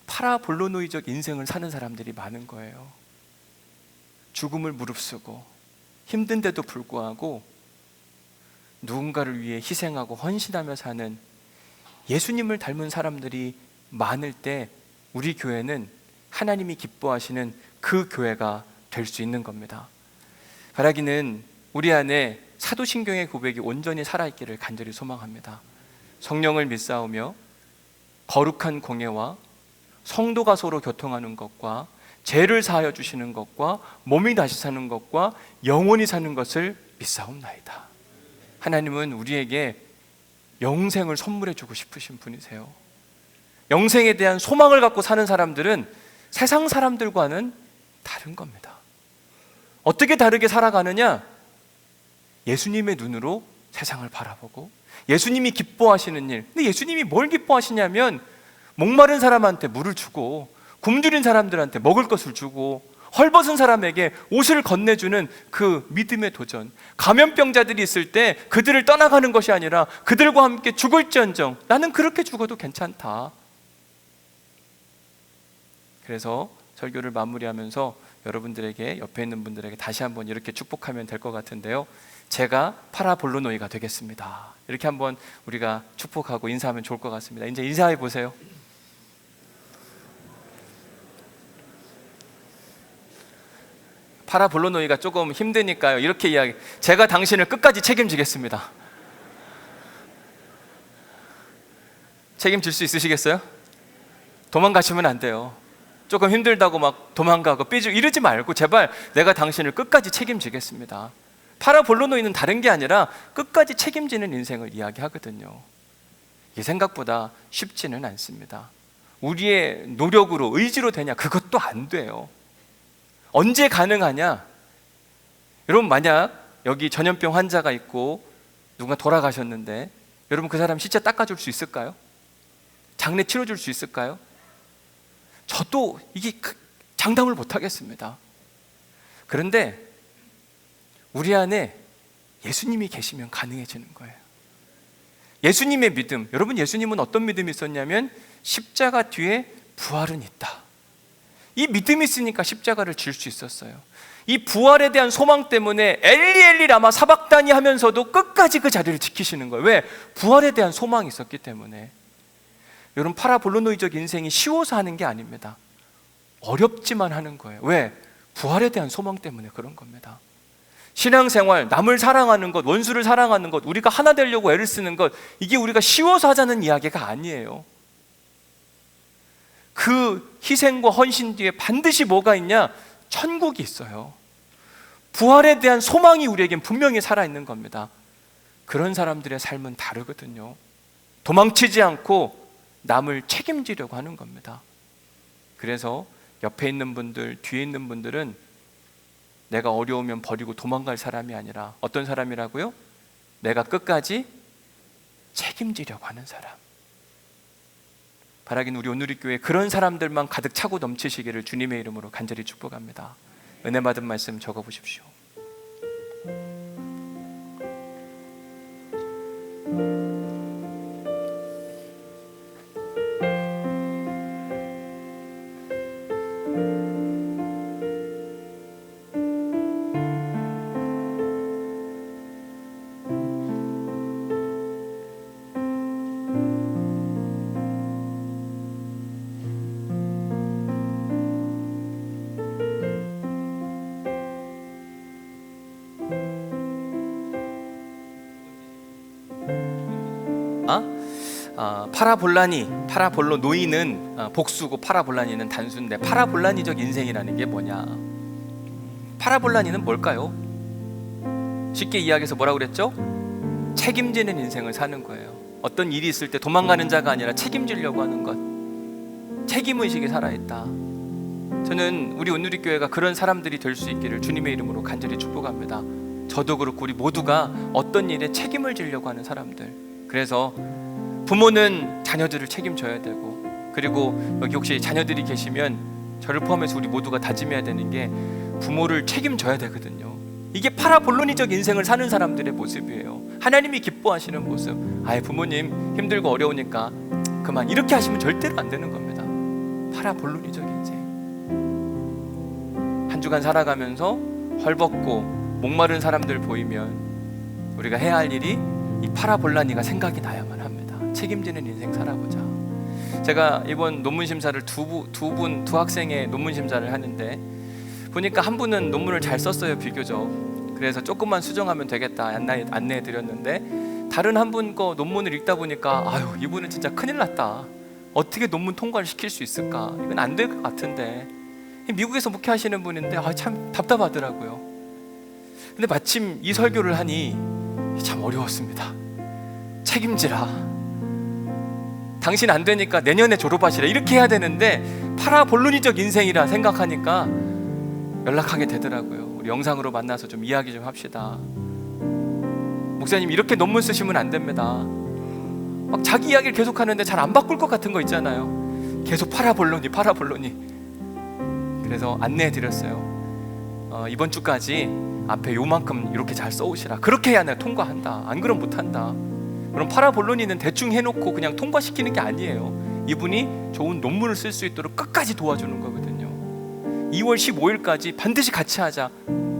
파라볼로노이적 인생을 사는 사람들이 많은 거예요. 죽음을 무릅쓰고 힘든데도 불구하고 누군가를 위해 희생하고 헌신하며 사는 예수님을 닮은 사람들이 많을 때 우리 교회는 하나님이 기뻐하시는 그 교회가 될 수 있는 겁니다. 바라기는 우리 안에 사도신경의 고백이 온전히 살아있기를 간절히 소망합니다. 성령을 믿사오며 거룩한 공예와 성도가 서로 교통하는 것과 죄를 사하여 주시는 것과 몸이 다시 사는 것과 영원히 사는 것을 믿사옵나이다. 하나님은 우리에게 영생을 선물해 주고 싶으신 분이세요. 영생에 대한 소망을 갖고 사는 사람들은 세상 사람들과는 다른 겁니다. 어떻게 다르게 살아가느냐? 예수님의 눈으로 세상을 바라보고 예수님이 기뻐하시는 일. 근데 예수님이 뭘 기뻐하시냐면 목마른 사람한테 물을 주고 굶주린 사람들한테 먹을 것을 주고 헐벗은 사람에게 옷을 건네주는 그 믿음의 도전. 감염병자들이 있을 때 그들을 떠나가는 것이 아니라 그들과 함께 죽을지언정 나는 그렇게 죽어도 괜찮다. 그래서 설교를 마무리하면서 여러분들에게, 옆에 있는 분들에게 다시 한번 이렇게 축복하면 될 것 같은데요, 제가 파라볼로노이가 되겠습니다. 이렇게 한번 우리가 축복하고 인사하면 좋을 것 같습니다. 이제 인사해 보세요. 파라볼로노이가 조금 힘드니까요, 이렇게 이야기, 제가 당신을 끝까지 책임지겠습니다. 책임질 수 있으시겠어요? 도망가시면 안 돼요. 조금 힘들다고 막 도망가고 삐지고 이러지 말고 제발 내가 당신을 끝까지 책임지겠습니다. 파라볼로노이는 다른 게 아니라 끝까지 책임지는 인생을 이야기하거든요. 이게 생각보다 쉽지는 않습니다. 우리의 노력으로, 의지로 되냐? 그것도 안 돼요. 언제 가능하냐? 여러분, 만약 여기 전염병 환자가 있고 누군가 돌아가셨는데 여러분, 그 사람 시체 닦아줄 수 있을까요? 장례 치러줄 수 있을까요? 저도 이게 장담을 못하겠습니다. 그런데 우리 안에 예수님이 계시면 가능해지는 거예요. 예수님의 믿음, 여러분, 예수님은 어떤 믿음이 있었냐면 십자가 뒤에 부활은 있다. 이 믿음이 있으니까 십자가를 질 수 있었어요. 이 부활에 대한 소망 때문에 엘리 엘리 라마 사박다니 하면서도 끝까지 그 자리를 지키시는 거예요. 왜? 부활에 대한 소망이 있었기 때문에. 여러분, 파라볼로노이적 인생이 쉬워서 하는 게 아닙니다. 어렵지만 하는 거예요. 왜? 부활에 대한 소망 때문에 그런 겁니다. 신앙생활, 남을 사랑하는 것, 원수를 사랑하는 것, 우리가 하나 되려고 애를 쓰는 것, 이게 우리가 쉬워서 하자는 이야기가 아니에요. 그 희생과 헌신 뒤에 반드시 뭐가 있냐? 천국이 있어요. 부활에 대한 소망이 우리에겐 분명히 살아있는 겁니다. 그런 사람들의 삶은 다르거든요. 도망치지 않고 남을 책임지려고 하는 겁니다. 그래서 옆에 있는 분들, 뒤에 있는 분들은 내가 어려우면 버리고 도망갈 사람이 아니라 어떤 사람이라고요? 내가 끝까지 책임지려고 하는 사람. 바라긴 우리 온누리교회 그런 사람들만 가득 차고 넘치시기를 주님의 이름으로 간절히 축복합니다. 은혜 받은 말씀 적어보십시오. 파라볼로 노이는 복수고 파라볼라니는 단수인데 파라볼라니적 인생이라는 게 뭐냐? 파라볼라니는 뭘까요? 쉽게 이야기해서 뭐라고 그랬죠? 책임지는 인생을 사는 거예요. 어떤 일이 있을 때 도망가는 자가 아니라 책임지려고 하는 것, 책임의식이 살아있다. 저는 우리 온누리교회가 그런 사람들이 될 수 있기를 주님의 이름으로 간절히 축복합니다. 저도 그렇고 우리 모두가 어떤 일에 책임을 지려고 하는 사람들. 그래서 부모는 자녀들을 책임져야 되고, 그리고 여기 혹시 자녀들이 계시면 저를 포함해서 우리 모두가 다짐해야 되는 게 부모를 책임져야 되거든요. 이게 파라볼로니적 인생을 사는 사람들의 모습이에요. 하나님이 기뻐하시는 모습. 부모님 힘들고 어려우니까 그만, 이렇게 하시면 절대로 안 되는 겁니다. 파라볼로니적 인생. 한 주간 살아가면서 헐벗고 목마른 사람들 보이면 우리가 해야 할 일이 이 파라볼라니가 생각이 나야만 합니다. 책임지는 인생 살아보자. 제가 이번 논문 심사를 두 학생의 논문 심사를 하는데 보니까 한 분은 논문을 잘 썼어요, 비교적. 그래서 조금만 수정하면 되겠다 안내해 드렸는데, 다른 한 분 거 논문을 읽다 보니까 이분은 진짜 큰일 났다. 어떻게 논문 통과를 시킬 수 있을까? 이건 안 될 것 같은데. 미국에서 목회하시는 분인데 참 답답하더라고요. 근데 마침 이 설교를 하니 참 어려웠습니다. 책임지라. 당신 안 되니까 내년에 졸업하시라. 이렇게 해야 되는데 파라볼로니적 인생이라 생각하니까 연락하게 되더라고요. 우리 영상으로 만나서 좀 이야기 좀 합시다. 목사님, 이렇게 논문 쓰시면 안 됩니다. 막 자기 이야기를 계속 하는데 잘 안 바꿀 것 같은 거 있잖아요. 계속 파라볼로니. 그래서 안내해 드렸어요. 이번 주까지 앞에 요만큼 이렇게 잘 써오시라. 그렇게 해야 내가 통과한다. 안 그럼 못한다. 그럼 파라볼로니는 대충 해놓고 그냥 통과시키는 게 아니에요. 이분이 좋은 논문을 쓸 수 있도록 끝까지 도와주는 거거든요. 2월 15일까지 반드시 같이 하자.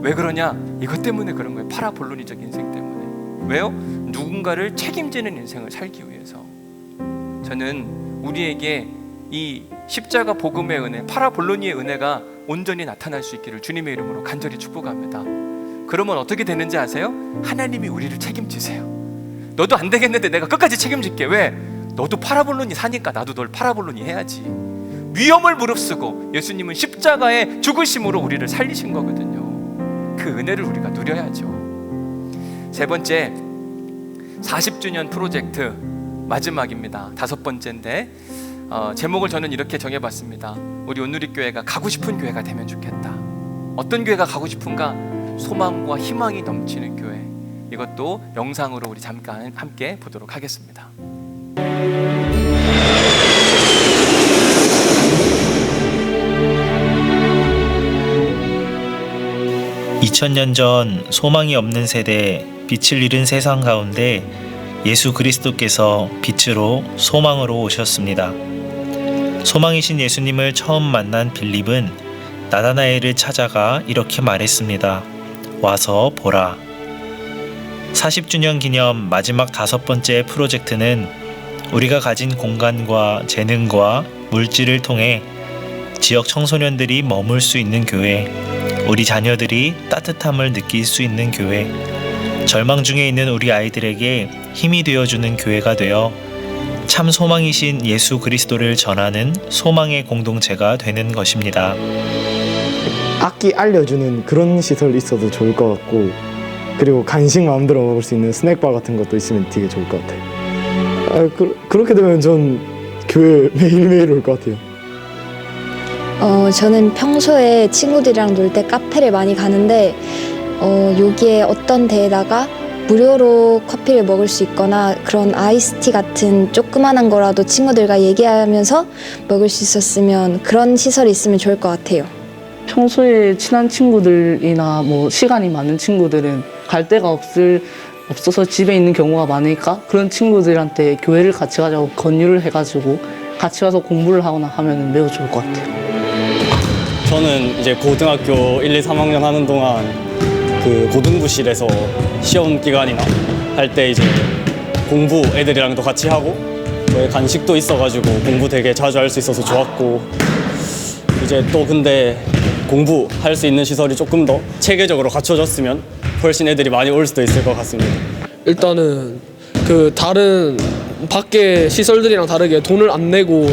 왜 그러냐? 이것 때문에 그런 거예요. 파라볼로니적 인생 때문에. 왜요? 누군가를 책임지는 인생을 살기 위해서. 저는 우리에게 이 십자가 복음의 은혜, 파라볼로니의 은혜가 온전히 나타날 수 있기를 주님의 이름으로 간절히 축복합니다. 그러면 어떻게 되는지 아세요? 하나님이 우리를 책임지세요. 너도 안 되겠는데 내가 끝까지 책임질게. 왜? 너도 파라볼로니 사니까 나도 널 파라볼로니 해야지. 위험을 무릅쓰고 예수님은 십자가의 죽으심으로 우리를 살리신 거거든요. 그 은혜를 우리가 누려야죠. 세 번째, 40주년 프로젝트 마지막입니다. 5번째인데 제목을 저는 이렇게 정해봤습니다. 우리 온누리교회가 가고 싶은 교회가 되면 좋겠다. 어떤 교회가 가고 싶은가? 소망과 희망이 넘치는 교회. 이것도 영상으로 우리 잠깐 함께 보도록 하겠습니다.
2000년 전 소망이 없는 세대, 빛을 잃은 세상 가운데 예수 그리스도께서 빛으로 소망으로 오셨습니다. 소망이신 예수님을 처음 만난 빌립은 나다나엘을 찾아가 이렇게 말했습니다. 와서 보라. 40주년 기념 마지막 5번째 프로젝트는 우리가 가진 공간과 재능과 물질을 통해 지역 청소년들이 머물 수 있는 교회, 우리 자녀들이 따뜻함을 느낄 수 있는 교회, 절망 중에 있는 우리 아이들에게 힘이 되어주는 교회가 되어 참 소망이신 예수 그리스도를 전하는 소망의 공동체가 되는 것입니다.
악기 알려주는 그런 시설이 있어도 좋을 것 같고, 그리고 간식 마음대로 먹을 수 있는 스낵바 같은 것도 있으면 되게 좋을 것 같아요. 그렇게 되면 전 교회 매일매일 올 것 같아요.
저는 평소에 친구들이랑 놀 때 카페를 많이 가는데 여기에 어떤 데에다가 무료로 커피를 먹을 수 있거나 그런 아이스티 같은 조그만한 거라도 친구들과 얘기하면서 먹을 수 있었으면, 그런 시설이 있으면 좋을 것 같아요.
평소에 친한 친구들이나 시간이 많은 친구들은 갈 데가 없어서 집에 있는 경우가 많으니까 그런 친구들한테 교회를 같이 가자고 권유를 해가지고 같이 가서 공부를 하거나 하면 매우 좋을 것 같아요.
저는 이제 고등학교 1, 2, 3학년 하는 동안 그 고등부실에서 시험 기간이나 할 때 이제 공부 애들이랑도 같이 하고 간식도 있어가지고 공부 되게 자주 할 수 있어서 좋았고, 이제 또 근데 공부할 수 있는 시설이 조금 더 체계적으로 갖춰졌으면 훨씬 애들이 많이 올 수도 있을 것 같습니다.
일단은 그 다른 밖에 시설들이랑 다르게 돈을 안 내고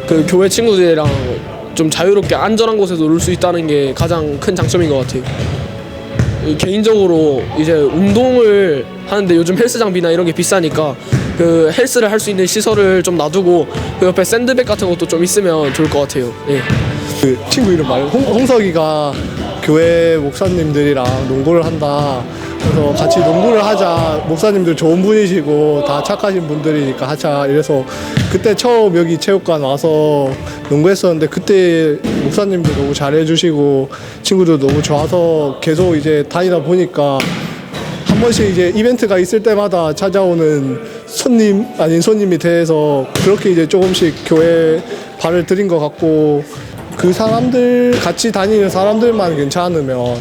그 교회 친구들이랑 좀 자유롭게 안전한 곳에서 놀 수 있다는 게 가장 큰 장점인 것 같아요. 개인적으로 이제 운동을 하는데 요즘 헬스 장비나 이런 게 비싸니까 그 헬스를 할 수 있는 시설을 좀 놔두고 그 옆에 샌드백 같은 것도 좀 있으면 좋을 것 같아요. 예.
그 친구 이름 말고 홍석이가 교회 목사님들이랑 농구를 한다. 그래서 같이 농구를 하자. 목사님들 좋은 분이시고 다 착하신 분들이니까 하자. 이래서 그때 처음 여기 체육관 와서 농구했었는데 그때 목사님도 너무 잘해주시고 친구도 너무 좋아서 계속 이제 다니다 보니까 한 번씩 이제 이벤트가 있을 때마다 찾아오는 손님 아닌 손님이 돼서 그렇게 이제 조금씩 교회에 발을 들인 것 같고 그 사람들 같이 다니는 사람들만 괜찮으면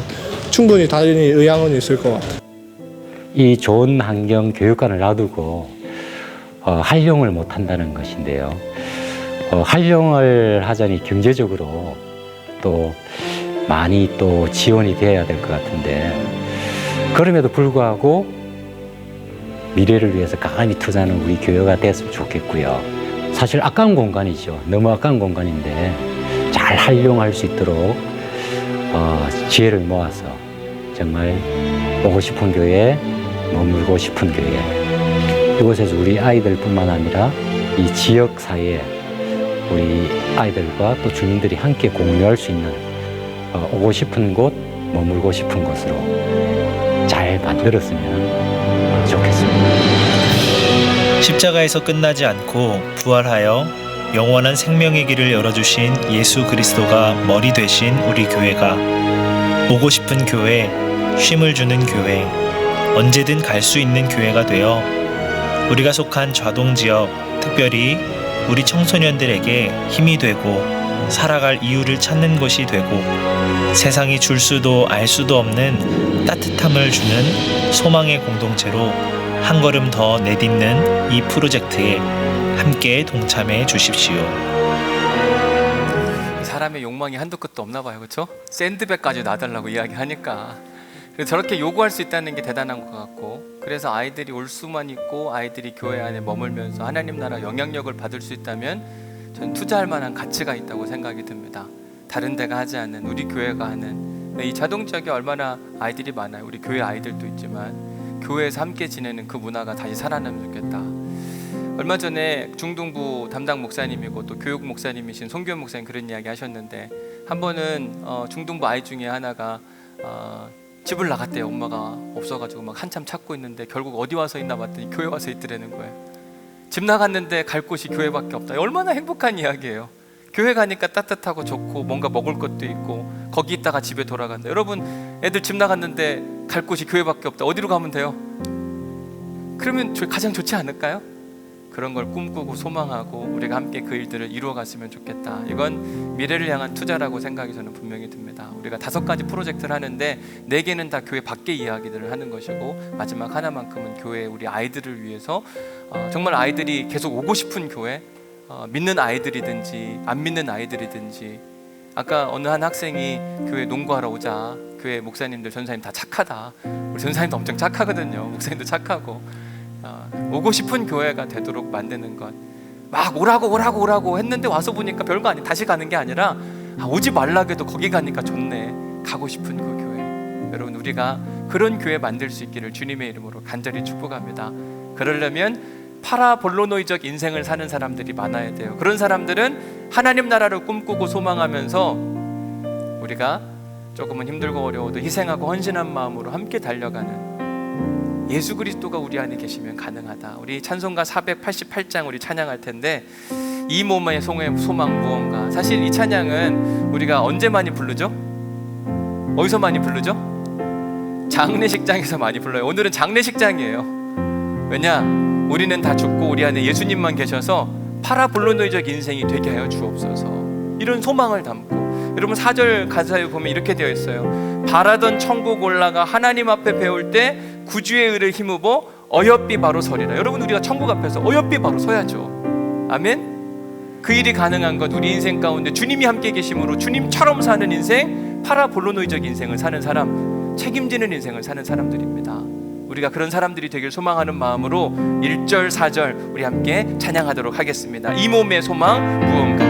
충분히 다닐 의향은 있을 것 같아요.
이 좋은 환경 교육관을 놔두고 활용을 못 한다는 것인데요. 활용을 하자니 경제적으로 또 많이 또 지원이 되어야 될 것 같은데 그럼에도 불구하고 미래를 위해서 강하게 투자하는 우리 교회가 됐으면 좋겠고요. 사실 아까운 공간이죠. 너무 아까운 공간인데 잘 활용할 수 있도록 지혜를 모아서 정말 오고 싶은 교회, 머물고 싶은 교회 이곳에서 우리 아이들뿐만 아니라 이 지역 사회에 우리 아이들과 또 주민들이 함께 공유할 수 있는 오고 싶은 곳, 머물고 싶은 곳으로 잘 만들었으면 좋겠습니다.
십자가에서 끝나지 않고 부활하여 영원한 생명의 길을 열어주신 예수 그리스도가 머리 되신 우리 교회가 오고 싶은 교회, 쉼을 주는 교회, 언제든 갈 수 있는 교회가 되어 우리가 속한 좌동지역, 특별히 우리 청소년들에게 힘이 되고 살아갈 이유를 찾는 것이 되고 세상이 줄 수도 알 수도 없는 따뜻함을 주는 소망의 공동체로 한 걸음 더 내딛는 이 프로젝트에 함께 동참해 주십시오.
사람의 욕망이 한도 끝도 없나 봐요, 그렇죠? 샌드백까지 놔달라고 이야기하니까 그래서 저렇게 요구할 수 있다는 게 대단한 것 같고 그래서 아이들이 올 수만 있고 아이들이 교회 안에 머물면서 하나님 나라 영향력을 받을 수 있다면 전 투자할 만한 가치가 있다고 생각이 듭니다. 다른 데가 하지 않는 우리 교회가 하는 이 자동적이 얼마나 아이들이 많아요. 우리 교회 아이들도 있지만 교회에서 함께 지내는 그 문화가 다시 살아나면 좋겠다. 얼마 전에 중등부 담당 목사님이고 또 교육 목사님이신 송규현 목사님 그런 이야기 하셨는데 한 번은 중등부 아이 중에 하나가 집을 나갔대요. 엄마가 없어가지고 막 한참 찾고 있는데 결국 어디 와서 있나 봤더니 교회 와서 있더라는 거예요. 집 나갔는데 갈 곳이 교회밖에 없다. 얼마나 행복한 이야기예요. 교회 가니까 따뜻하고 좋고 뭔가 먹을 것도 있고 거기 있다가 집에 돌아간다. 여러분 애들 집 나갔는데 갈 곳이 교회밖에 없다. 어디로 가면 돼요? 그러면 가장 좋지 않을까요? 그런 걸 꿈꾸고 소망하고 우리가 함께 그 일들을 이루어갔으면 좋겠다. 이건 미래를 향한 투자라고 생각이 저는 분명히 듭니다. 우리가 5가지 프로젝트를 하는데 4개는 다 교회 밖의 이야기들을 하는 것이고 마지막 하나만큼은 교회 우리 아이들을 위해서 정말 아이들이 계속 오고 싶은 교회, 믿는 아이들이든지 안 믿는 아이들이든지 아까 어느 한 학생이 교회 농구하러 오자 교회 목사님들 전사님 다 착하다. 우리 전사님도 엄청 착하거든요. 목사님도 착하고 오고 싶은 교회가 되도록 만드는 것. 막 오라고 했는데 와서 보니까 별거 아니야. 다시 가는 게 아니라 오지 말라고 해도 거기 가니까 좋네. 가고 싶은 그 교회. 여러분 우리가 그런 교회 만들 수 있기를 주님의 이름으로 간절히 축복합니다. 그러려면 파라볼로노이적 인생을 사는 사람들이 많아야 돼요. 그런 사람들은 하나님 나라를 꿈꾸고 소망하면서 우리가 조금은 힘들고 어려워도 희생하고 헌신한 마음으로 함께 달려가는 예수 그리스도가 우리 안에 계시면 가능하다. 우리 찬송가 488장 우리 찬양할 텐데 이 몸의 소망 무언가. 사실 이 찬양은 우리가 언제 많이 부르죠? 어디서 많이 부르죠? 장례식장에서 많이 불러요. 오늘은 장례식장이에요. 왜냐? 우리는 다 죽고 우리 안에 예수님만 계셔서 파라볼로노이적 인생이 되게 하여 주옵소서. 이런 소망을 담고 여러분 4절 가사에 보면 이렇게 되어 있어요. 바라던 천국 올라가 하나님 앞에 배울 때 구주의 의를 힘입어 어여삐 바로 서리라. 여러분 우리가 천국 앞에서 어여삐 바로 서야죠. 아멘. 그 일이 가능한 것 우리 인생 가운데 주님이 함께 계심으로 주님처럼 사는 인생, 파라볼로노이적 인생을 사는 사람, 책임지는 인생을 사는 사람들입니다. 우리가 그런 사람들이 되길 소망하는 마음으로 1절, 4절 우리 함께 찬양하도록 하겠습니다. 이 몸의 소망 무언가.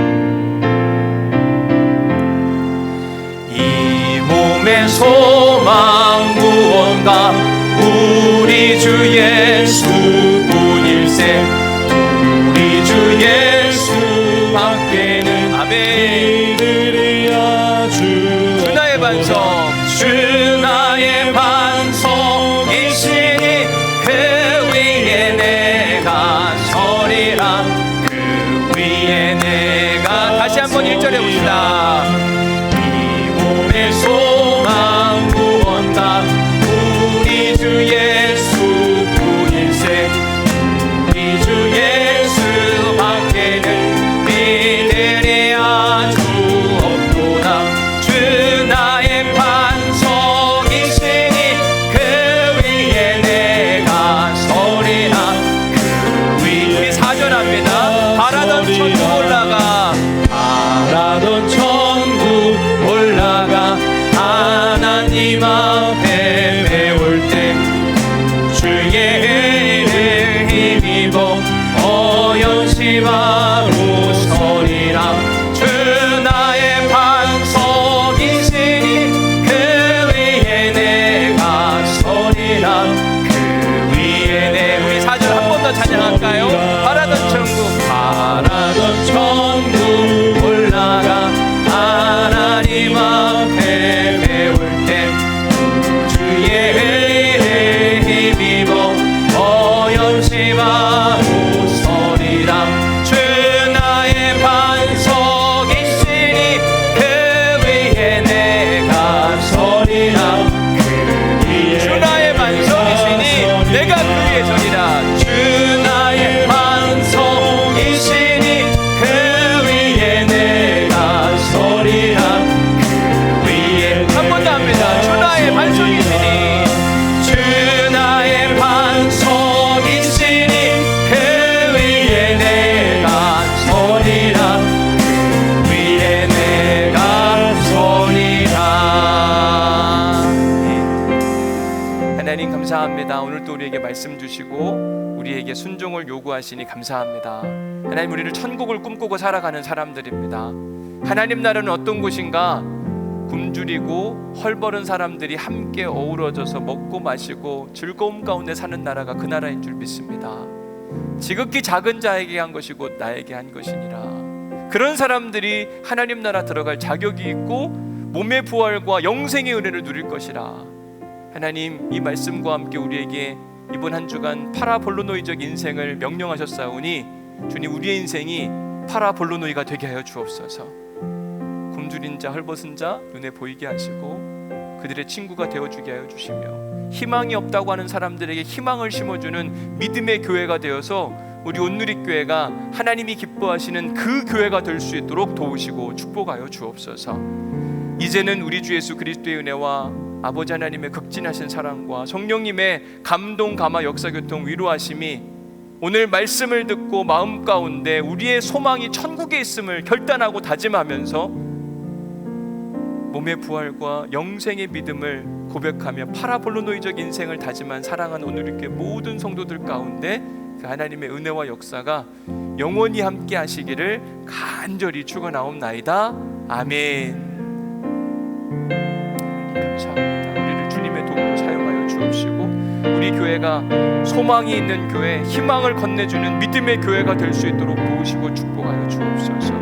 이 몸의 소망 무언가 우리 주 예수뿐일세 우리 주 예수밖에는 아멘. 주 나의 반석 주 나의 반석이시니 그 위에 내가 서리라 그 위에 내가 다시 한번 1절 해봅시다. 이 몸의 소망 무언가 우리 주 예수뿐일세 우리 주 예수밖에는 믿으리야 주 없도다 주 나의 반석이시니 그 위에 내가 서리라 그 위에 우리 4절 합니다. 바라던 천국 올라가 바라던 천국 올라가 하나님 앞에 배울 때 주의 은혜를 힘입어 어연시마로 서리라 주 나의 반석이시니 그 위에 내가 서리라 그 위에 내 우리 4절 한 번 더 찬양할까요? 바라던 천국 올라가 하나님 앞에 배울 때 주의 은혜를 힘입어 어연시마로 서리라 주 나의 반석이시니 그 위에 내가 서리라 그 위에 주 나의 반석이시니 내가 그 위에 서리라 주 나의 반석이시니 그 위에 내가 서리라 그 위에 한 번 더 합니다. 주 나의 반석이시니 주 나의 반석이시니 그 위에 내가 서리라 그 위에 내가 서리라. 하나님 감사합니다. 오늘 또 우리에게 말씀 주시고 우리에게 순종을 요구하시니 감사합니다. 하나님 우리를 천국을 꿈꾸고 살아가는 사람들입니다. 하나님 나라는 어떤 곳인가? 굶주리고 헐벗은 사람들이 함께 어우러져서 먹고 마시고 즐거움 가운데 사는 나라가 그 나라인 줄 믿습니다. 지극히 작은 자에게 한 것이 곧 나에게 한 것이니라. 그런 사람들이 하나님 나라 들어갈 자격이 있고 몸의 부활과 영생의 은혜를 누릴 것이라. 하나님 이 말씀과 함께 우리에게 이번 한 주간 파라볼로노이적 인생을 명령하셨사오니 주님 우리의 인생이 파라볼로노이가 되게 하여 주옵소서. 굶주린 자 헐벗은 자 눈에 보이게 하시고 그들의 친구가 되어주게 하여 주시며 희망이 없다고 하는 사람들에게 희망을 심어주는 믿음의 교회가 되어서 우리 온누리교회가 하나님이 기뻐하시는 그 교회가 될 수 있도록 도우시고 축복하여 주옵소서. 이제는 우리 주 예수 그리스도의 은혜와 아버지 하나님의 극진하신 사랑과 성령님의 감동 감화 역사 교통 위로하심이 오늘 말씀을 듣고 마음 가운데 우리의 소망이 천국에 있음을 결단하고 다짐하면서 몸의 부활과 영생의 믿음을 고백하며 파라볼로노이적 인생을 다짐한 사랑하는 오늘의 모든 성도들 가운데 그 하나님의 은혜와 역사가 영원히 함께 하시기를 간절히 축원하옵나이다. 아멘. 감사합니다. 우리를 주님의 도움으로 사용하여 주옵시고 우리 교회가 소망이 있는 교회, 희망을 건네주는 믿음의 교회가 될 수 있도록 도우시고 축복하여 주옵소서.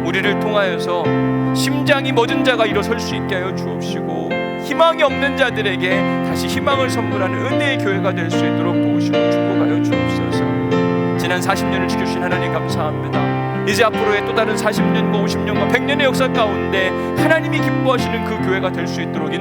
우리를 통하여서 심장이 멎은 자가 일어설 수 있게 하여 주옵시고 희망이 없는 자들에게 다시 희망을 선물하는 은혜의 교회가 될 수 있도록 도우시고 축복하여 주옵소서. 지난 40년을 지켜주신 하나님 감사합니다. 이제 앞으로의 또 다른 40년과 50년과 100년의 역사 가운데 하나님이 기뻐하시는 그 교회가 될 수 있도록